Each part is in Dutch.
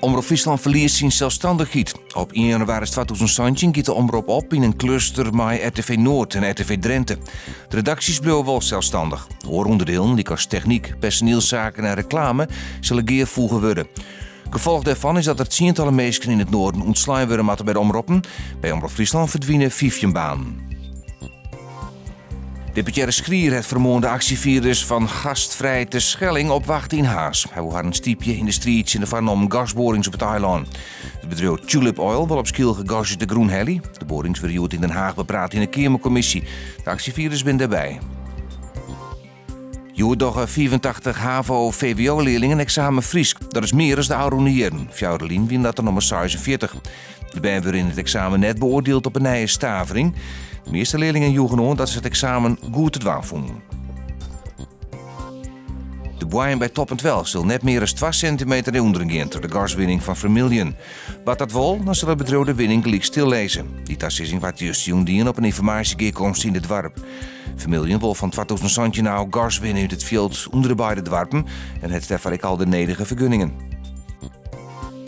Omroep Friesland verliest zijn zelfstandigheid. Op 1 januari 2017 gaat de omroep op in een cluster met RTV Noord en RTV Drenthe. De redacties blijven wel zelfstandig. Hooronderdelen, die als techniek, personeelszaken en reclame, zullen geervoegen worden. Gevolg daarvan is dat er tientallen mensen in het noorden ontslaan worden bij de omroepen. Bij Omroep Friesland verdwijnen 15 banen. Deputaire Schrier heeft vermoorde actievierders van Gastvrij te Schelling opwacht in Haas. Hij wil haar een stiepje in de streets in de vernomen gasborings op het eiland. Het bedrijf Tulip Oil wil op schil gegas de Groen Heli. De borings werden in Den Haag bepraat in een Kamercommissie. De actievierders zijn daarbij. Je hoort 84 HAVO-VWO-leerlingen examen Fries. Dat is meer dan de oude jaren. Fjouwerlien wint dat er nummer 46. De band werd in het examen net beoordeeld op een nieuwe stavering. De meeste leerlingen joegen dat ze het examen goed te dwaan vonden. De boeien bij Top en Twelve zullen net meer dan 2 centimeter onder gaan door de gaswinning van Vermilion. Wat dat wel, dan zal het bedrijf de winning gelijk stillezen. Die tassissing wat juist jongdien op een informatiegeerkomst in het dorp. Vermilion wil van 2017 nou gas winnen uit het veld onder de beide dorpen en het daarvoor al de nedige vergunningen.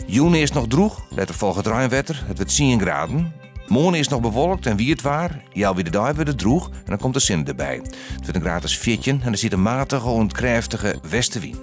Juni is nog droeg, letter volgt het ruimwetter, het wordt 10 graden. Morgen is nog bewolkt en wie het waar, ja wie de dag wordt het droeg en dan komt de zin erbij. Het wordt een gratis 14 en er zit een matige en krachtige westenwind.